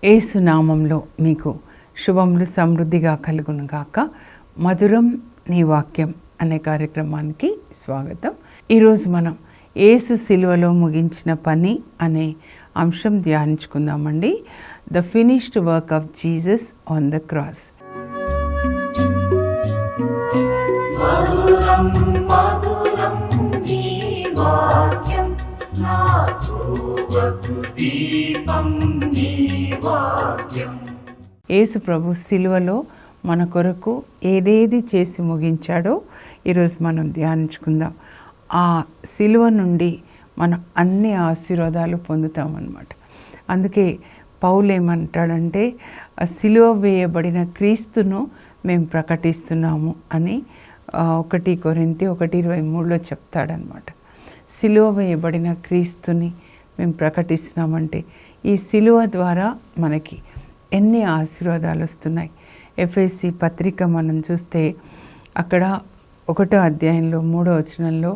యేసు నామంలో మీకు శుభములు సమృద్ధిగా కలుగును గాక. మధురం నీ వాక్యం అనే కార్యక్రమానికి స్వాగతం. ఈరోజు మనం యేసు సిలువలో ముగించిన పని అనే అంశం ధ్యానించుకుందామండి. The finished work of Jesus on the cross. యేసు ప్రభు సిలువలో మన కొరకు ఏదేది చేసి ముగించాడో ఈరోజు మనం ధ్యానించుకుందాం. ఆ సిలువ నుండి మనం అన్ని ఆశీర్వాదాలు పొందుతామన్నమాట. అందుకే పౌలు ఏమంటాడంటే, సిలువ వేయబడిన క్రీస్తును మేము ప్రకటిస్తున్నాము అని 1 కొరింథీ 1:23 చెప్తాడనమాట. సిలువ వేయబడిన క్రీస్తుని మేము ప్రకటిస్తున్నామంటే ఈ సిలువ ద్వారా మనకి ఎన్ని ఆశీర్వాదాలు వస్తున్నాయి. ఎఫెసీ పత్రిక మనం చూస్తే అక్కడ 1వ అధ్యాయంలో 3వ వచనంలో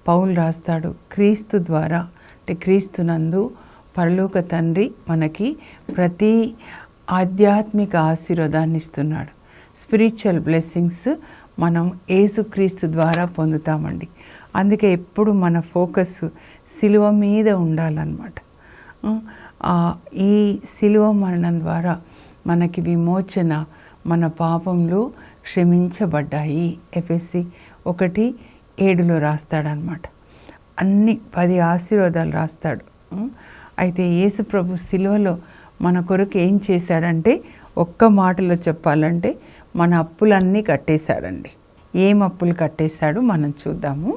పౌలు రాస్తాడు, క్రీస్తు ద్వారా అంటే క్రీస్తునందు పరలోక తండ్రి మనకి ప్రతి ఆధ్యాత్మిక ఆశీర్వాదాన్ని ఇస్తున్నాడు. స్పిరిచువల్ బ్లెస్సింగ్స్ మనం యేసుక్రీస్తు ద్వారా పొందుతామండి. అందుకే ఎప్పుడు మన ఫోకస్ సిలువ మీద ఉండాలన్నమాట. ఈ సిలువ మరణం ద్వారా మనకి విమోచన, మన పాపంలో క్షమించబడ్డాయి. ఎఫెసీ 1:7 రాస్తాడనమాట. అన్ని 10 ఆశీర్వాదాలు రాస్తాడు. అయితే యేసు ప్రభు సిలువలో మన కొరకు ఏం చేశాడంటే, ఒక్క మాటలో చెప్పాలంటే మన అప్పులన్నీ కట్టేశాడండి. ఏం అప్పులు కట్టేశాడు మనం చూద్దాము.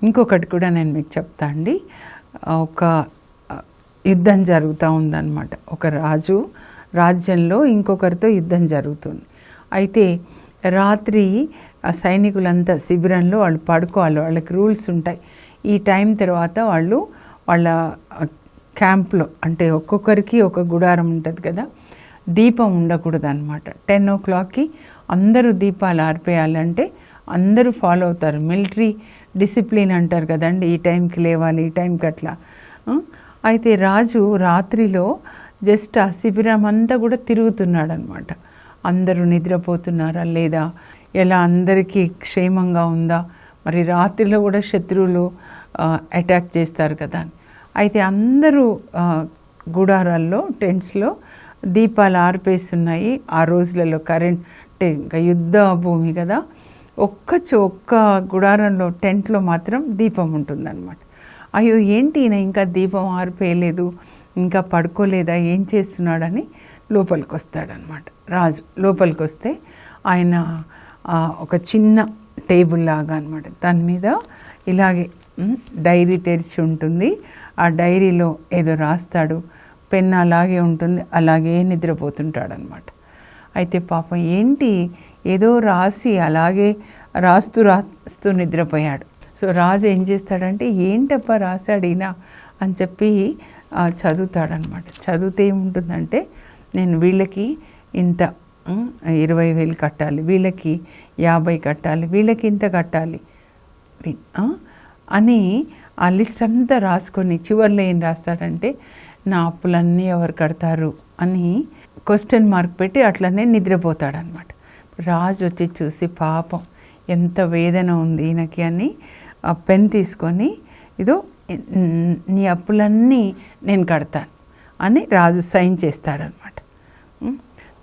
ఇంకొకటి కూడా నేను మీకు చెప్తా అండి. ఒక యుద్ధం జరుగుతూ ఉందన్నమాట. ఒక రాజ్యంలో ఇంకొకరితో యుద్ధం జరుగుతుంది. అయితే రాత్రి ఆ సైనికులంతా శిబిరంలో వాళ్ళు పడుకోవాలి, వాళ్ళకి రూల్స్ ఉంటాయి. ఈ టైం తర్వాత వాళ్ళ క్యాంప్లో అంటే ఒక్కొక్కరికి ఒక గుడారం ఉంటుంది కదా, దీపం ఉండకూడదు అనమాట. 10 o'clockకి అందరూ దీపాలు ఆర్పేయాలంటే అందరూ ఫాలో అవుతారు. మిలిటరీ డిసిప్లిన్ అంటారు కదండి, ఈ టైంకి లేవాలి, ఈ టైంకి అట్లా. అయితే రాజు రాత్రిలో జస్ట్ ఆ శిబిరం అంతా కూడా తిరుగుతున్నాడు అనమాట. అందరూ నిద్రపోతున్నారా లేదా, ఎలా అందరికీ క్షేమంగా ఉందా, మరి రాత్రిలో కూడా శత్రువులు అటాక్ చేస్తారు కదా. అయితే అందరూ గుడారాల్లో టెంట్స్లో దీపాలు ఆర్పేస్తున్నాయి. ఆ రోజులలో కరెంట్ అంటే ఇంకా యుద్ధ భూమి కదా, ఒక్క గుడారంలో టెంట్లో మాత్రం దీపం ఉంటుందన్నమాట. అయ్యో ఏంటి ఈయన ఇంకా దీపం ఆర్పేయలేదు, ఇంకా పడుకోలేదా, ఏం చేస్తున్నాడని లోపలికి వస్తాడనమాట. రాజు లోపలికి వస్తే ఆయన ఒక చిన్న టేబుల్ లాగా అనమాట, దాని మీద ఇలాగే డైరీ తెరిచి ఉంటుంది. ఆ డైరీలో ఏదో రాస్తాడు, పెన్ అలాగే ఉంటుంది, అలాగే నిద్రపోతుంటాడనమాట. అయితే పాపం ఏంటి ఏదో రాసి అలాగే రాస్తూ నిద్రపోయాడు. సో రాజు ఏం చేస్తాడంటే, ఏంటప్ప రాశాడు ఈయన అని చెప్పి చదువుతాడనమాట. చదివితే ఏముంటుందంటే, నేను వీళ్ళకి ఇంత 20,000 కట్టాలి, వీళ్ళకి 50 కట్టాలి, వీళ్ళకి ఇంత కట్టాలి అని ఆ లిస్ట్ అంతా రాసుకొని చివరిలో ఏం రాస్తాడంటే, నా అప్పులన్నీ ఎవరు కడతారు అని క్వశ్చన్ మార్క్ పెట్టి అట్లనే నిద్రపోతాడనమాట. రాజు వచ్చి చూసి పాపం ఎంత వేదన ఉంది ఈయనకి అని ఆ పెన్ తీసుకొని, ఇదో నీ అప్పులన్నీ నేను కడతాను అని రాజు సైన్ చేస్తాడనమాట.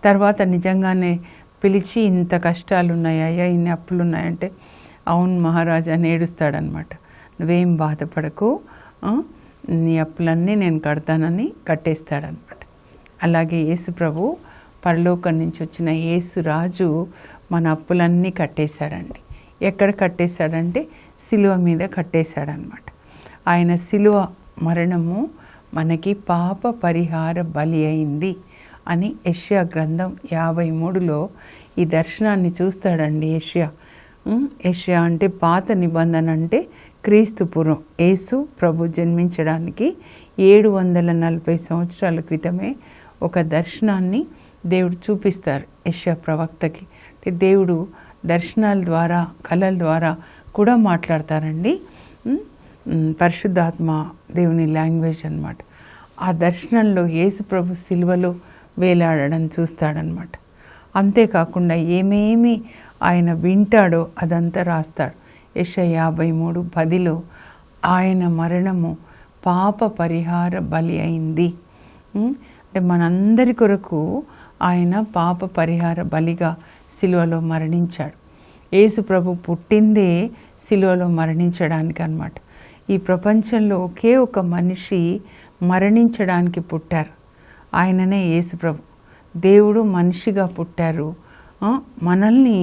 తర్వాత నిజంగానే పిలిచి, ఇంత కష్టాలు ఉన్నాయా, ఇన్ని అప్పులు ఉన్నాయంటే, అవును మహారాజా అని ఏడుస్తాడనమాట. నువ్వేం బాధపడకు, నీ అప్పులన్నీ నేను కడతానని కట్టేస్తాడనమాట. అలాగే యేసు ప్రభు పరలోకం నుంచి వచ్చిన యేసు రాజు మన అప్పులన్నీ కట్టేశాడండి. ఎక్కడ కట్టేశాడంటే సిలువ మీద కట్టేశాడనమాట. ఆయన సిలువ మరణము మనకి పాప పరిహార బలి అయింది అని యెషయా గ్రంథం 53లో ఈ దర్శనాన్ని చూస్తాడండి. యెషయా అంటే పాత నిబంధన, అంటే క్రీస్తుపురం. యేసు ప్రభు జన్మించడానికి 740 సంవత్సరాల క్రితమే ఒక దర్శనాన్ని దేవుడు చూపిస్తారు యెషయా ప్రవక్తకి. దేవుడు దర్శనాల ద్వారా, కళల ద్వారా కూడా మాట్లాడతారండి. పరిశుద్ధాత్మ దేవుని లాంగ్వేజ్ అన్నమాట. ఆ దర్శనంలో యేసు ప్రభు సిలువలో వేలాడడం చూస్తాడనమాట. అంతేకాకుండా ఏమేమి ఆయన వింటాడో అదంతా రాస్తాడు. యెషయా 53:10 ఆయన మరణము పాప పరిహార బలి అయింది. అంటే మనందరి కొరకు ఆయన పాప పరిహార బలిగా సిలువలో మరణించాడు. యేసు ప్రభు పుట్టిందే సిలువలో మరణించడానికి అన్నమాట. ఈ ప్రపంచంలో ఒకే ఒక మనిషి మరణించడానికి పుట్టారు, ఆయననే యేసు ప్రభు. దేవుడు మనిషిగా పుట్టారు మనల్ని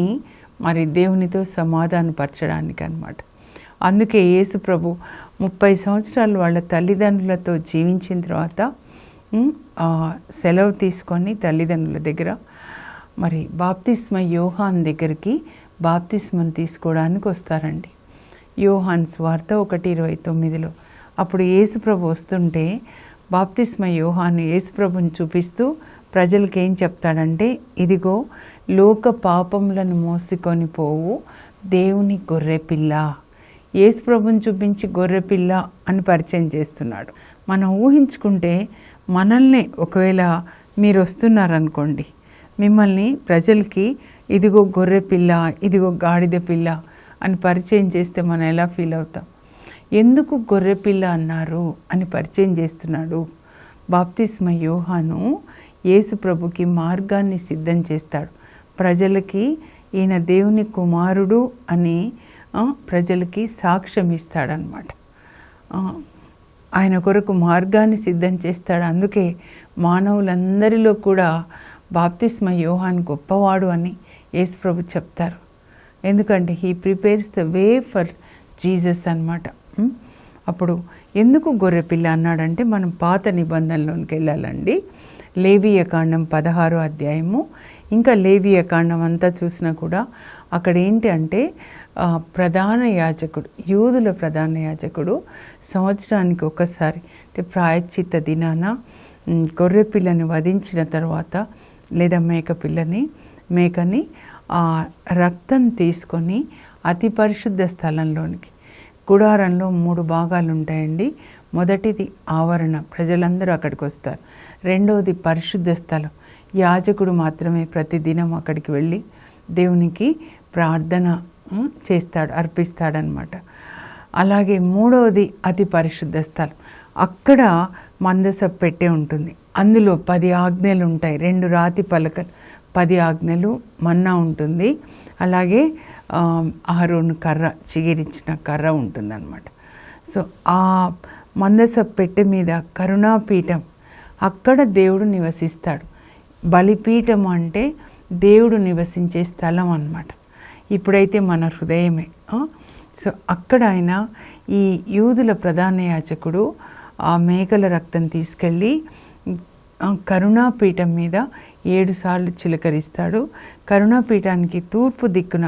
మరి దేవునితో సమాధానపరచడానికి అన్నమాట. అందుకే యేసు ప్రభు 30 సంవత్సరాలు వాళ్ళ తల్లిదండ్రులతో జీవించిన తర్వాత సెలవు తీసుకొని తల్లిదండ్రుల దగ్గర మరి బాప్తిస్మ యోహాన్ దగ్గరికి బాప్తిస్మం తీసుకోవడానికి వస్తారండి. యోహాన్ సువార్త 1:29 అప్పుడు యేసుప్రభు వస్తుంటే బాప్తిస్మ యోహాను యేసుప్రభుని చూపిస్తూ ప్రజలకు ఏం చెప్తాడంటే, ఇదిగో లోక పాపములను మోసుకొని పోవు దేవుని గొర్రెపిల్ల. యేసుప్రభుని చూపించి గొర్రెపిల్ల అని పరిచయం చేస్తున్నాడు. మనం ఊహించుకుంటే మనల్ని ఒకవేళ మీరు వస్తున్నారనుకోండి, మిమ్మల్ని ప్రజలకి ఇదిగో గొర్రె పిల్ల, ఇదిగో గాడిద పిల్ల అని పరిచయం చేస్తే మనం ఎలా ఫీల్ అవుతాం? ఎందుకు గొర్రె పిల్ల అన్నారు అని పరిచయం చేస్తున్నాడు. బాప్తిస్మ యోహాను యేసు ప్రభుకి మార్గాన్ని సిద్ధం చేస్తాడు. ప్రజలకి ఈయన దేవుని కుమారుడు అని ప్రజలకి సాక్ష్యం ఇస్తాడనమాట. ఆయన కొరకు మార్గాన్ని సిద్ధం చేస్తాడు. అందుకే మానవులందరిలో కూడా బాప్తిస్మ యోహాన్ గొప్పవాడు అని యేసు ప్రభు చెప్తారు. ఎందుకంటే he prepares the way for Jesus అన్నమాట. అప్పుడు ఎందుకు గొర్రెపిల్ల అన్నాడంటే మనం పాత నిబంధనలోనికి వెళ్ళాలండి. లేవియకాండం 16వ అధ్యాయము, ఇంకా లేవియకాండం అంతా చూసినా కూడా అక్కడ ఏంటి అంటే ప్రధాన యాజకుడు, యూదుల ప్రధాన యాజకుడు సంవత్సరానికి ఒకసారి అంటే ప్రాయశ్చిత్త దినాన గొర్రెపిల్లని వధించిన తర్వాత లేదా మేకని రక్తం తీసుకొని అతి పరిశుద్ధ స్థలంలోనికి, గుడారంలో 3 భాగాలు ఉంటాయండి. మొదటిది ఆవరణ, ప్రజలందరూ అక్కడికి వస్తారు. రెండవది పరిశుద్ధ స్థలం, యాజకుడు మాత్రమే ప్రతిదినం అక్కడికి వెళ్ళి దేవునికి ప్రార్థన చేస్తాడు, అర్పిస్తాడనమాట. అలాగే మూడవది అతి పరిశుద్ధ స్థలం, అక్కడ మందసపు పెట్టె ఉంటుంది. అందులో 10 ఆజ్ఞలు ఉంటాయి, 2 రాతి పలకలు, 10 ఆజ్ఞలు, మన్నా ఉంటుంది. అలాగే అహరోను కర్ర, చిగిరించిన కర్ర ఉంటుందన్నమాట. సో ఆ మందసపు పెట్టె మీద కరుణాపీఠం, అక్కడ దేవుడు నివసిస్తాడు. బలిపీఠం అంటే దేవుడు నివసించే స్థలం అన్నమాట. ఇప్పుడైతే మన హృదయమే. సో అక్కడ ఆయన ఈ యూదుల ప్రధాన యాజకుడు ఆ మేకల రక్తం తీసుకెళ్ళి కరుణాపీఠం మీద 7 సార్లు చిలకరిస్తాడు. కరుణాపీఠానికి తూర్పు దిక్కున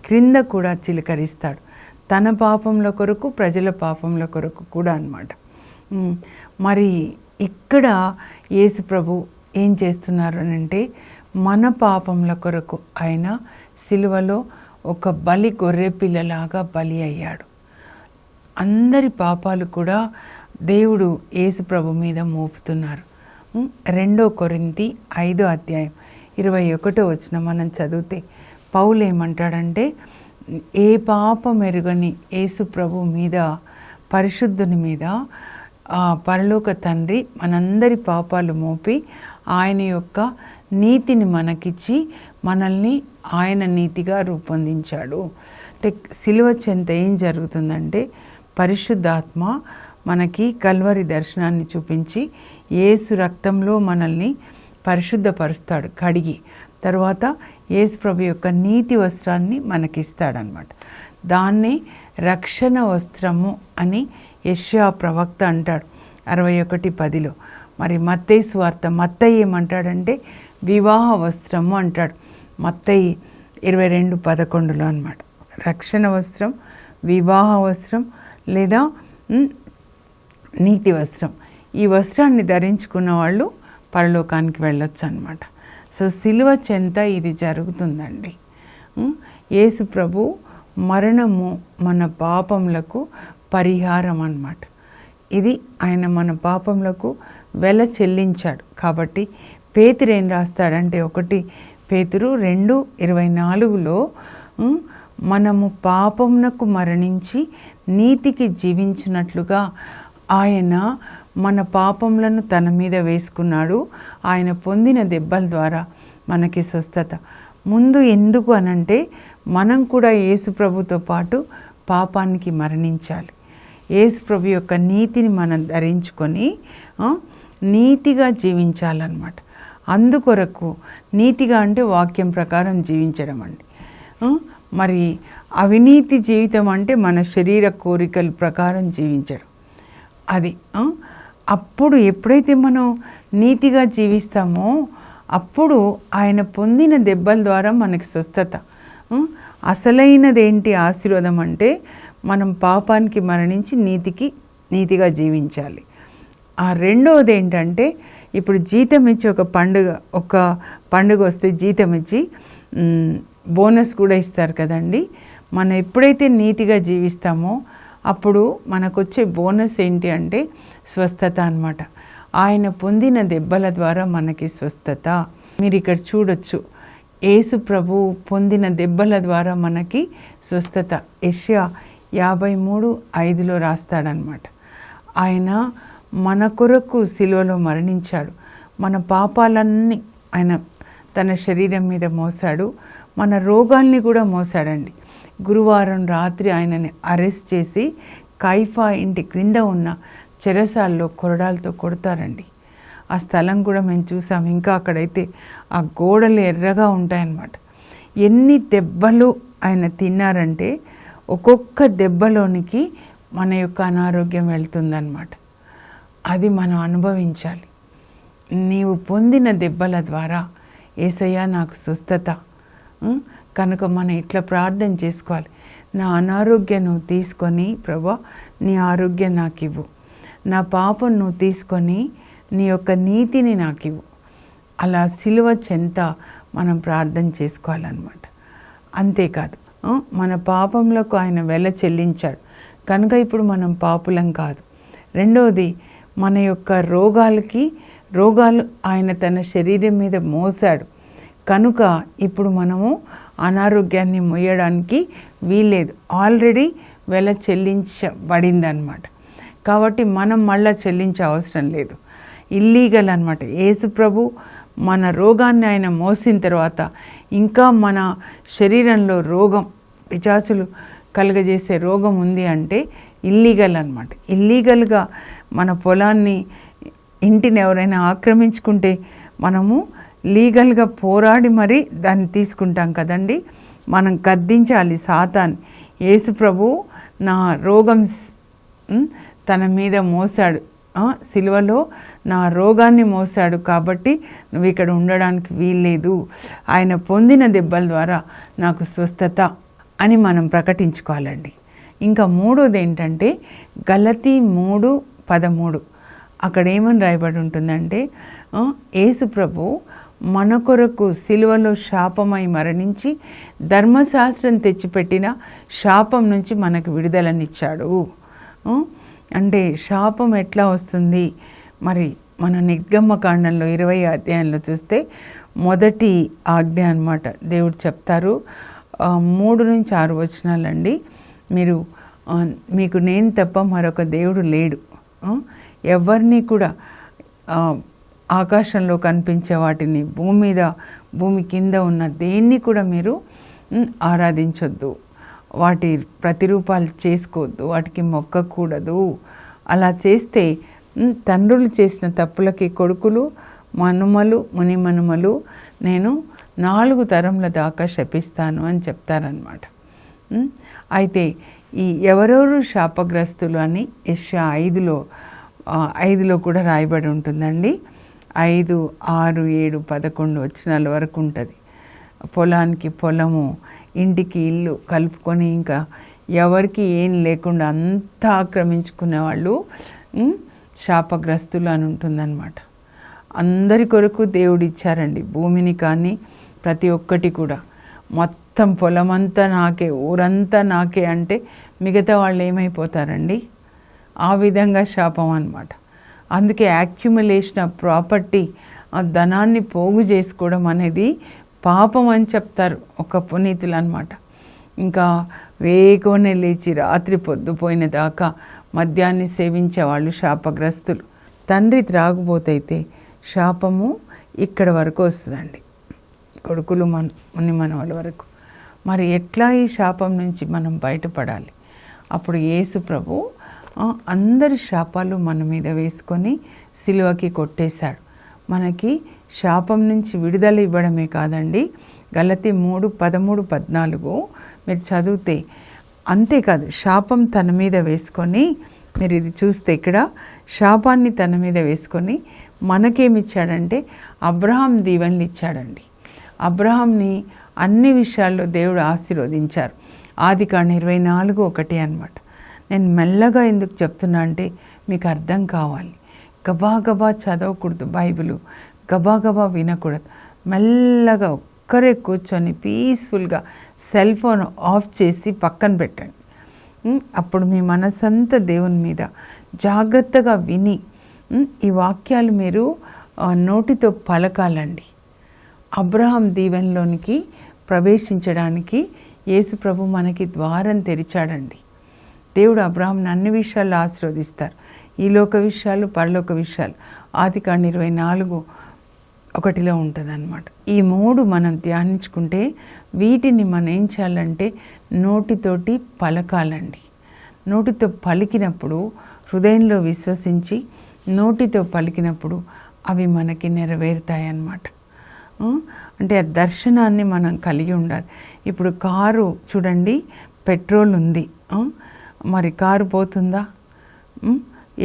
క్రింద కూడా చిలకరిస్తాడు. తన పాపంల కొరకు, ప్రజల పాపంల కొరకు కూడా అన్నమాట. మరి ఇక్కడ యేసు ప్రభు ఏం చేస్తున్నారు అని అంటే, మన పాపంల కొరకు ఆయన సిలువలో ఒక బలి గొర్రె పిల్లలాగా బలి అయ్యాడు. అందరి పాపాలు కూడా దేవుడు యేసు ప్రభు మీద మోపుతున్నారు. 2 కొరింథీ 5వ అధ్యాయం 21వ వచనం మనం చదివితే పౌలు ఏమంటాడంటే, ఏ పాపం ఎరుగని యేసు ప్రభు మీద, పరిశుద్ధుని మీద పరలోక తండ్రి మనందరి పాపాలు మోపి ఆయన యొక్క నీతిని మనకిచ్చి మనల్ని ఆయన నీతిగా రూపొందించాడు. అంటే సిలువ చెంత ఏం జరుగుతుందంటే, పరిశుద్ధాత్మ మనకి కల్వరి దర్శనాన్ని చూపించి యేసు రక్తంలో మనల్ని పరిశుద్ధపరుస్తాడు, కడిగి. తర్వాత యేసు ప్రభు యొక్క నీతి వస్త్రాన్ని మనకిస్తాడనమాట. దాన్ని రక్షణ వస్త్రము అని యెషయా ప్రవక్త అంటాడు 61:10. మరి మత్తయి సువార్త, మత్తయి ఏమంటాడంటే వివాహ వస్త్రము అంటాడు. మత్తయి 22:11 అనమాట. రక్షణ వస్త్రం, వివాహ వస్త్రం లేదా నీతి వస్త్రం. ఈ వస్త్రాన్ని ధరించుకున్న వాళ్ళు పరలోకానికి వెళ్ళొచ్చు అనమాట. సో సిలువ చెంత ఇది జరుగుతుందండి. యేసు ప్రభు మరణము మన పాపములకు పరిహారం అన్నమాట. ఇది ఆయన మన పాపములకు వెల చెల్లించాడు. కాబట్టి పేతురు ఏం రాస్తాడంటే 1 పేతురు 2:24 మనము పాపమునకు మరణించి నీతికి జీవించినట్లుగా ఆయన మన పాపములను తన మీద వేసుకున్నాడు. ఆయన పొందిన దెబ్బల ద్వారా మనకి స్వస్థత. ముందు ఎందుకు అనంటే మనం కూడా యేసు ప్రభుతో పాటు పాపానికి మరణించాలి. యేసు ప్రభు యొక్క నీతిని మనం ధరించుకొని నీతిగా జీవించాలన్నమాట. అందుకొరకు నీతిగా అంటే వాక్యం ప్రకారం జీవించడం అండి. మరి అవినీతి జీవితం అంటే మన శరీర కోరికల ప్రకారం జీవించడం. అది అప్పుడు ఎప్పుడైతే మనం నీతిగా జీవిస్తామో అప్పుడు ఆయన పొందిన దెబ్బల ద్వారా మనకి స్వస్థత. అసలైనదేంటి ఆశీర్వాదం అంటే మనం పాపానికి మరణించి నీతిగా జీవించాలి. ఆ రెండవది ఏంటంటే ఇప్పుడు జీతం ఇచ్చి ఒక పండుగ వస్తే జీతం ఇచ్చి బోనస్ కూడా ఇస్తారు కదండి. మనం ఎప్పుడైతే నీతిగా జీవిస్తామో అప్పుడు మనకు వచ్చే బోనస్ ఏంటి అంటే స్వస్థత అన్నమాట. ఆయన పొందిన దెబ్బల ద్వారా మనకి స్వస్థత. మీరు ఇక్కడ చూడొచ్చు, యేసు ప్రభు పొందిన దెబ్బల ద్వారా మనకి స్వస్థత. యెషయా 53:5 రాస్తాడనమాట. ఆయన మన కొరకు సిలువలో మరణించాడు. మన పాపాలన్నీ ఆయన తన శరీరం మీద మోసాడు. మన రోగాల్ని కూడా మోసాడండి. గురువారం రాత్రి ఆయనని అరెస్ట్ చేసి కైఫా ఇంటి క్రింద ఉన్న చెరసాల్లో కొరడాలతో కొడతారండి. ఆ స్థలం కూడా మేము చూసాం. ఇంకా అక్కడైతే ఆ గోడలు ఎర్రగా ఉంటాయన్నమాట. ఎన్ని దెబ్బలు ఆయన తిన్నారంటే ఒక్కొక్క దెబ్బలోనికి మన యొక్క అనారోగ్యం వెళ్తుందన్నమాట. అది మనం అనుభవించాలి. నీవు పొందిన దెబ్బల ద్వారా యేసయ్య నాకు స్వస్థత. కనుక మనం ఇట్లా ప్రార్థన చేసుకోవాలి. నా అనారోగ్యం నువ్వు తీసుకొని ప్రభువా నీ ఆరోగ్యం నాకు ఇవ్వు. నా పాపం నువ్వు తీసుకొని నీ యొక్క నీతిని నాకు ఇవ్వు. అలా సిలువ చెంత మనం ప్రార్థన చేసుకోవాలన్నమాట. అంతేకాదు మన పాపంలోకి ఆయన వెల చెల్లించాడు కనుక ఇప్పుడు మనం పాపులం కాదు. రెండవది మన యొక్క రోగాలు ఆయన తన శరీరం మీద మోసాడు కనుక ఇప్పుడు మనము అనారోగ్యాన్ని మోయడానికి వీల్లేదు. ఆల్రెడీ వెల చెల్లించబడిందన్నమాట. కాబట్టి మనం మళ్ళీ చెల్లించే అవసరం లేదు. ఇల్లీగల్ అన్నమాట. యేసు ప్రభు మన రోగాన్ని ఆయన మోసిన తర్వాత ఇంకా మన శరీరంలో పిశాచులు కలుగజేసే రోగం ఉంది అంటే ఇల్లీగల్ అన్నమాట. ఇల్లీగల్గా మన పొలాన్ని ఇంటిని ఎవరైనా ఆక్రమించుకుంటే మనము లీగల్గా పోరాడి మరీ దాన్ని తీసుకుంటాం కదండి. మనం గద్దించాలి సాతాన్ని. యేసు ప్రభు నా రోగం తన మీద మోసాడు, సిలువలో నా రోగాన్ని మోసాడు కాబట్టి నువ్వు ఇక్కడ ఉండడానికి వీల్లేదు. ఆయన పొందిన దెబ్బల ద్వారా నాకు స్వస్థత అని మనం ప్రకటించుకోవాలండి. ఇంకా మూడోది ఏంటంటే గలతీ 3:13 అక్కడ ఏమని రాయబడి ఉంటుందంటే యేసు ప్రభు మన కొరకు సిలువలో శాపమై మరణించి ధర్మశాస్త్రం తెచ్చిపెట్టిన శాపం నుంచి మనకు విడుదలనిచ్చాడు. అంటే శాపం ఎట్లా వస్తుంది? మరి మన నిర్గమకాండంలో 20వ అధ్యాయంలో చూస్తే మొదటి ఆజ్ఞ అన్నమాట. దేవుడు చెప్తారు 3-6 వచనాలండి. మీకు నేను తప్ప మరొక దేవుడు లేడు. ఎవరిని కూడా ఆకాశంలో కనిపించే వాటిని భూమి కింద ఉన్న దేన్ని కూడా మీరు ఆరాధించొద్దు. వాటి ప్రతిరూపాలు చేసుకోవద్దు, వాటికి మొక్కకూడదు. అలా చేస్తే తండ్రులు చేసిన తప్పులకి కొడుకులు మునిమనుమలు నేను 4 తరముల దాకా శపిస్తాను అని చెప్తారనమాట. అయితే ఈ ఎవరెవరు శాపగ్రస్తులు అని యెషయా 5లో కూడా రాయబడి ఉంటుందండి. 5, 6, 7, 11 వచనాల వరకు ఉంటుంది. పొలానికి పొలము, ఇంటికి ఇల్లు కలుపుకొని ఇంకా ఎవరికి ఏం లేకుండా అంతా ఆక్రమించుకునే వాళ్ళు శాపగ్రస్తులు అని ఉంటుందన్నమాట. అందరి కొరకు దేవుడు ఇచ్చారండి భూమిని, కానీ ప్రతి ఒక్కటి కూడా మొత్తం పొలమంతా నాకే, ఊరంతా నాకే అంటే మిగతా వాళ్ళు ఏమైపోతారండి? ఆ విధంగా శాపం అన్నమాట. అందుకే యాక్యుములేషన్ ఆఫ్ ప్రాపర్టీ, ఆ ధనాన్ని పోగు చేసుకోవడం అనేది పాపం అని చెప్తారు ఒక పునీతులు అన్నమాట. ఇంకా వేగోనే లేచి రాత్రి పొద్దుపోయిన దాకా మద్యాన్ని సేవించే వాళ్ళు శాపగ్రస్తులు. తండ్రి త్రాగుబోతైతే శాపము ఇక్కడ వరకు వస్తుందండి, కొడుకులు మనవల వరకు. మరి ఎట్లా ఈ శాపం నుంచి మనం బయటపడాలి? అప్పుడు యేసు ప్రభు అందరి శాపాలు మన మీద వేసుకొని సిలువకి కొట్టేశాడు. మనకి శాపం నుంచి విడుదల ఇవ్వడమే కాదండి, గలతీ 3:13-14 మీరు చదివితే అంతేకాదు, శాపం తన మీద వేసుకొని, మీరు ఇది చూస్తే ఇక్కడ శాపాన్ని తన మీద వేసుకొని మనకేమిచ్చాడంటే అబ్రహాం దీవెనలు ఇచ్చాడండి. అబ్రహాంని అన్ని విషయాల్లో దేవుడు ఆశీర్వదించారు. ఆదికాండం 24:1 అన్నమాట. నేను మెల్లగా ఎందుకు చెప్తున్నా అంటే మీకు అర్థం కావాలి. గబా చదవకూడదు బైబిలు, గబా వినకూడదు. మెల్లగా ఒక్కరే కూర్చొని పీస్ఫుల్గా సెల్ ఫోన్ ఆఫ్ చేసి పక్కన పెట్టండి. అప్పుడు మీ మనసంతా దేవుని మీద జాగ్రత్తగా విని ఈ వాక్యాలు మీరు నోటితో పలకాలండి. అబ్రహాం దీవెనలోనికి ప్రవేశించడానికి యేసు ప్రభు మనకి ద్వారం తెరిచాడండి. దేవుడు అబ్రహాంని అన్ని విషయాల్లో ఆశీర్వదిస్తారు, ఈ లోక విషయాలు, పరలోక విషయాలు. ఆదికాండం 24:1 ఉంటుంది అన్నమాట. ఈ 3 మనం ధ్యానించుకుంటే వీటిని మనం ఏం చేయాలంటే నోటితోటి పలకాలండి. నోటితో పలికినప్పుడు, హృదయంలో విశ్వసించి నోటితో పలికినప్పుడు అవి మనకి నెరవేరుతాయి అన్నమాట. అంటే ఆ దర్శనాన్ని మనం కలిగి ఉండాలి. ఇప్పుడు కారు చూడండి, పెట్రోల్ ఉంది, మరి కారు పోతుందా?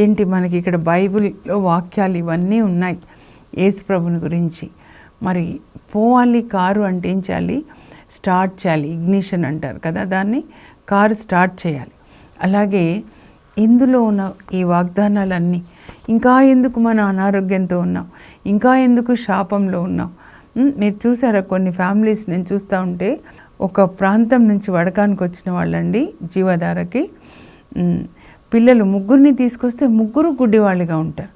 ఏంటి మనకి ఇక్కడ బైబిల్లో వాక్యాలు ఇవన్నీ ఉన్నాయి యేసు ప్రభుని గురించి. మరి పోవాలి కారు అంటే ఏం చేయాలి? స్టార్ట్ చేయాలి. ఇగ్నిషన్ అంటారు కదా దాన్ని, కారు స్టార్ట్ చేయాలి. అలాగే ఇందులో ఉన్న ఈ వాగ్దానాలన్నీ, ఇంకా ఎందుకు మన అనారోగ్యంతో ఉన్నాం, ఇంకా ఎందుకు శాపంలో ఉన్నాం? మీరు చూసారా కొన్ని ఫ్యామిలీస్ నేను చూస్తూ ఉంటే, ఒక ప్రాంతం నుంచి వడకానికి వచ్చిన వాళ్ళండి జీవధారకి, పిల్లలు 3 తీసుకొస్తే 3 గుడ్డివాళ్ళుగా ఉంటారు.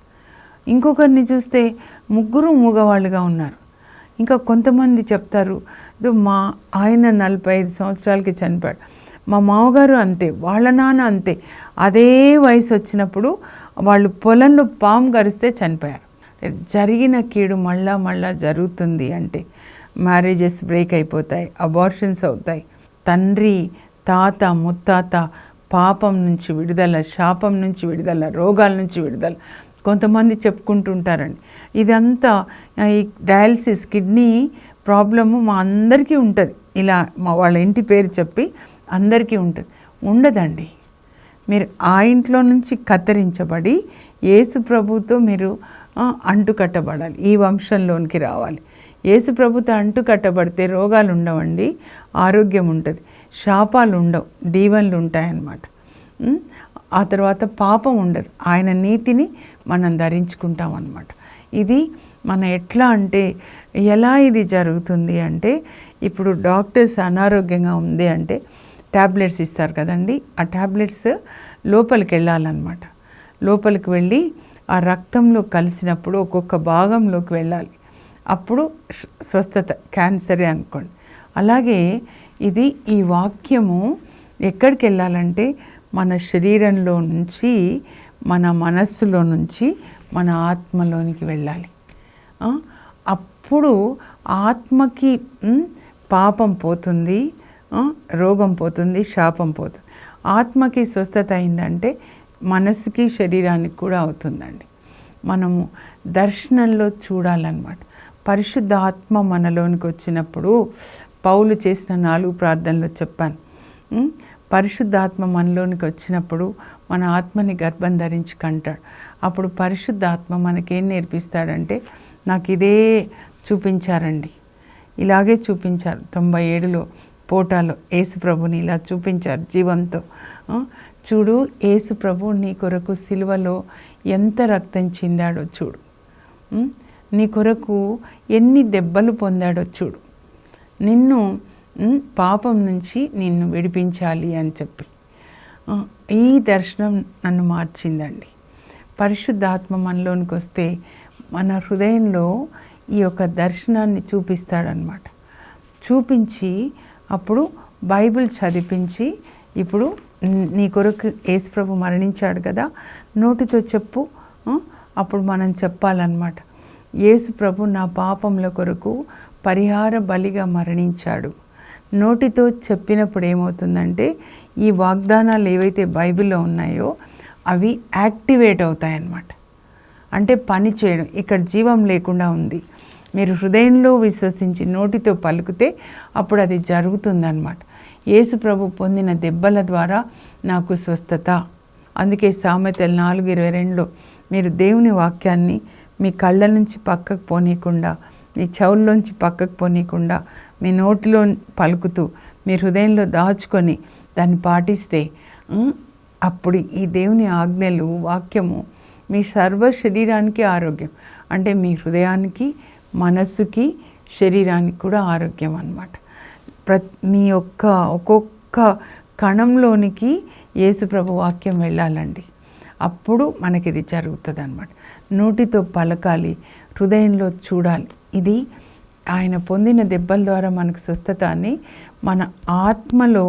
ఇంకొకరిని చూస్తే 3 మూగవాళ్ళుగా ఉన్నారు. ఇంకా కొంతమంది చెప్తారు, మా ఆయన 45 సంవత్సరాలకి చనిపోయాడు, మా మామగారు అంతే, వాళ్ళ నాన్న అంతే, అదే వయసు వచ్చినప్పుడు వాళ్ళు పొలంలో పాము గరిస్తే చనిపోయారు. జరిగిన కీడు మళ్ళా జరుగుతుంది అంటే మ్యారేజెస్ బ్రేక్ అయిపోతాయి, అబార్షన్స్ అవుతాయి. తండ్రి, తాత, ముత్తాత పాపం నుంచి విడుదల, శాపం నుంచి విడుదల, రోగాల నుంచి విడుదల కొంతమంది చెప్పుకుంటుంటారండి. ఇదంతా ఈ డయాలసిస్, కిడ్నీ ప్రాబ్లము మా అందరికీ ఉంటుంది. ఇలా వాళ్ళ ఇంటి పేరు చెప్పి అందరికీ ఉంటుంది. ఉండదండి. మీరు ఆ ఇంట్లో నుంచి కత్తిరించబడి యేసు ప్రభుతో మీరు అంటుకట్టబడాలి, ఈ వంశంలోనికి రావాలి. యేసు ప్రభుతో అంటుకట్టబడితే రోగాలు ఉండవండి, ఆరోగ్యం ఉంటుంది, శాపాలు ఉండవు, దీవెనలు ఉంటాయన్నమాట. ఆ తర్వాత పాపం ఉండదు, ఆయన నీతిని మనం ధరించుకుంటాం అన్నమాట. ఇది మన ఎట్లా అంటే, ఎలా ఇది జరుగుతుంది అంటే, ఇప్పుడు డాక్టర్స్ అనారోగ్యంగా ఉంది అంటే ట్యాబ్లెట్స్ ఇస్తారు కదండి, ఆ ట్యాబ్లెట్స్ లోపలికి వెళ్ళాలన్నమాట. లోపలికి వెళ్ళి ఆ రక్తంలో కలిసినప్పుడు ఒక్కొక్క భాగంలోకి వెళ్ళాలి, అప్పుడు స్వస్థత. క్యాన్సరే అనుకోండి. అలాగే ఇది ఈ వాక్యము ఎక్కడికి వెళ్ళాలంటే మన శరీరంలో నుంచి, మన మనస్సులో నుంచి మన ఆత్మలోనికి వెళ్ళాలి. అప్పుడు ఆత్మకి పాపం పోతుంది, రోగం పోతుంది, శాపం పోతుంది. ఆత్మకి స్వస్థత అయిందంటే మనసుకి శరీరానికి కూడా అవుతుందండి. మనము దర్శనంలో చూడాలన్నమాట. పరిశుద్ధ ఆత్మ మనలోనికి వచ్చినప్పుడు పౌలు చేసిన 4 ప్రార్థనలు చెప్పాను. పరిశుద్ధాత్మ మనలోనికి వచ్చినప్పుడు మన ఆత్మని గర్భం ధరించి కంటాడు. అప్పుడు పరిశుద్ధాత్మ మనకేం నేర్పిస్తాడంటే, నాకు ఇదే చూపించారండి, ఇలాగే చూపించారు 97లో పోటాలో యేసు ప్రభుని ఇలా చూపించారు జీవంతో. చూడు, యేసు ప్రభు నీ కొరకు సిలువలో ఎంత రక్తం చిందాడో చూడు, నీ కొరకు ఎన్ని దెబ్బలు పొందాడో చూడు, నిన్ను పాపం నుంచి నిన్ను విడిపించాలి అని చెప్పి. ఈ దర్శనం నన్ను మార్చిందండి. పరిశుద్ధాత్మ మనలోనికి వస్తే మన హృదయంలో ఈ యొక్క దర్శనాన్ని చూపిస్తాడనమాట. చూపించి అప్పుడు బైబిల్ చదివించి, ఇప్పుడు నీ కొరకు యేసుప్రభు మరణించాడు కదా, నోటితో చెప్పు. అప్పుడు మనం చెప్పాలన్నమాట, యేసుప్రభు నా పాపముల కొరకు పరిహార బలిగా మరణించాడు. నోటితో చెప్పినప్పుడు ఏమవుతుందంటే ఈ వాగ్దానాలు ఏవైతే బైబిల్లో ఉన్నాయో అవి యాక్టివేట్ అవుతాయన్నమాట. అంటే పని చేయడం, ఇక్కడ జీవం లేకుండా ఉంది. మీరు హృదయంలో విశ్వసించి నోటితో పలుకుతే అప్పుడు అది జరుగుతుందన్నమాట. యేసు ప్రభు పొందిన దెబ్బల ద్వారా నాకు స్వస్థత. అందుకే సామెతలు 4:22లో మీరు దేవుని వాక్యాన్ని మీ కళ్ళ నుంచి పక్కకు పోనీయకుండా, మీ చెవుల్లోంచి పక్కకు పోనీయకుండా, మీ నోటిలో పలుకుతూ మీ హృదయంలో దాచుకొని దాన్ని పాటిస్తే అప్పుడు ఈ దేవుని ఆజ్ఞలు, వాక్యము మీ సర్వ శరీరానికి ఆరోగ్యం. అంటే మీ హృదయానికి, మనస్సుకి, శరీరానికి కూడా ఆరోగ్యం అన్నమాట. మీ యొక్క ఒక్కొక్క కణంలోనికి యేసుప్రభు వాక్యం వెళ్ళాలండి. అప్పుడు మనకి ఇది జరుగుతుంది అన్నమాట. నోటితో పలకాలి, హృదయంలో చూడాలి. ఇది ఆయన పొందిన దెబ్బల ద్వారా మనకు స్వస్థత అని మన ఆత్మలో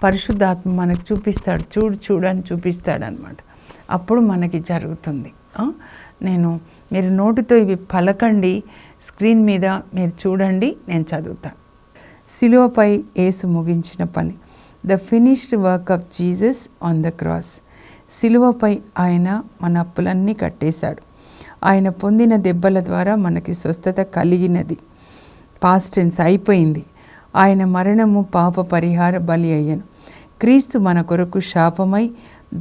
పరిశుద్ధాత్మ మనకు చూపిస్తాడు. చూడని చూపిస్తాడు అనమాట. అప్పుడు మనకి జరుగుతుంది. మీరు నోటితో ఇవి పలకండి, స్క్రీన్ మీద మీరు చూడండి, నేను చదువుతాను. సిలువపై యేసు ముగించిన పని. The finished work of Jesus on the cross. సిలువపై ఆయన మన అప్పులన్నీ కట్టేశాడు. ఆయన పొందిన దెబ్బల ద్వారా మనకి స్వస్థత కలిగినది. పాస్ట్ టెన్స్ అయిపోయింది. ఆయన మరణము పాప పరిహార బలి అయ్యను. క్రీస్తు మన కొరకు శాపమై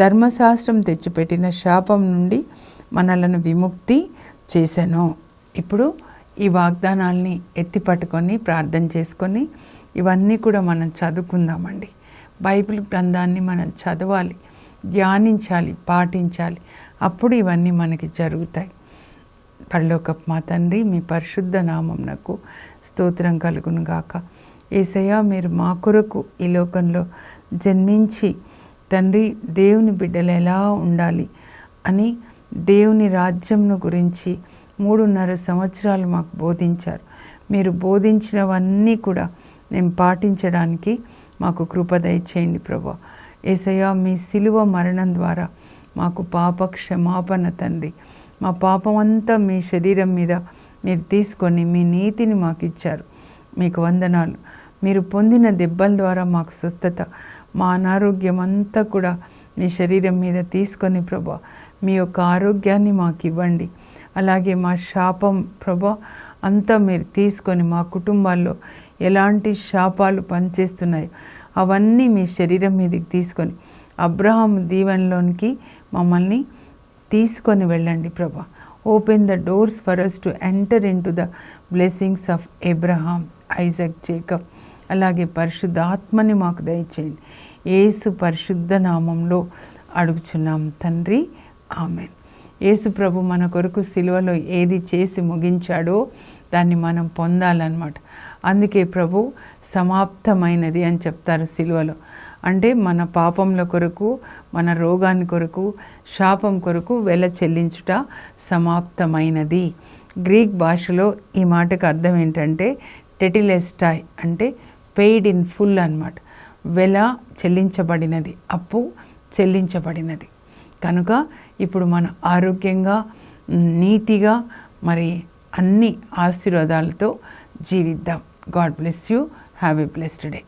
ధర్మశాస్త్రం తెచ్చిపెట్టిన శాపం నుండి మనలను విముక్తి చేసెను. ఇప్పుడు ఈ వాగ్దానాల్ని ఎత్తిపట్టుకొని ప్రార్థన చేసుకొని ఇవన్నీ కూడా మనం చదువుకుందామండి. బైబిల్ గ్రంథాన్ని మనం చదవాలి, ధ్యానించాలి, పాటించాలి. అప్పుడు ఇవన్నీ మనకి జరుగుతాయి. పరలోకపు మా తండ్రి, మీ పరిశుద్ధ నామమునకు స్తోత్రం కలుగును గాక. యేసయ్య, మీరు మా కొరకు ఈ లోకంలో జన్మించి తండ్రి దేవుని బిడ్డలు ఎలా ఉండాలి అని దేవుని రాజ్యంను గురించి 3.5 సంవత్సరాలు మాకు బోధించారు. మీరు బోధించినవన్నీ కూడా మేము పాటించడానికి మాకు కృప దయచేయండి ప్రభువా. యేసయ్య, మీ సిలువ మరణం ద్వారా మాకు పాప క్షమాపణ తండ్రి. మా పాపమంతా మీ శరీరం మీద మీరు తీసుకొని మీ నీతిని మాకు ఇచ్చారు. మీకు వందనాలు. మీరు పొందిన దెబ్బల ద్వారా మాకు స్వస్థత, మా అనారోగ్యం అంతా కూడా మీ శరీరం మీద తీసుకొని ప్రభా మీ యొక్క ఆరోగ్యాన్ని మాకు ఇవ్వండి. అలాగే మా శాపం ప్రభా అంతా మీరు తీసుకొని మా కుటుంబాల్లో ఎలాంటి శాపాలు పనిచేస్తున్నాయో అవన్నీ మీ శరీరం మీదకి తీసుకొని అబ్రహాం దీవెనలోనికి మమ్మల్ని తీసుకొని వెళ్ళండి ప్రభా. Open the doors for us to enter into the blessings of Abraham, Isaac, Jacob. అలాగే పరిశుద్ధ ఆత్మని మాకు దయచేయండి. యేసు పరిశుద్ధ నామంలో అడుగుచున్నాం తండ్రి, ఆమెన్. యేసు ప్రభు మన కొరకు సిలువలో ఏది చేసి ముగించాడో దాన్ని మనం పొందాలన్నమాట. అందుకే ప్రభు సమాప్తమైనది అని చెప్తారు సిలువలో. అంటే మన పాపంల కొరకు, మన రోగాన్ని కొరకు, శాపం కొరకు వెల చెల్లించుట సమాప్తమైనది. గ్రీక్ భాషలో ఈ మాటకు అర్థం ఏంటంటే టెటిలెస్టాయ్, అంటే పెయిడ్ ఇన్ ఫుల్ అన్నమాట. వెల చెల్లించబడినది, అప్పు చెల్లించబడినది. కనుక ఇప్పుడు మనం ఆరోగ్యంగా, నీతిగా, మరి అన్ని ఆశీర్వాదాలతో జీవిద్దాం. God bless you. Have a blessed day.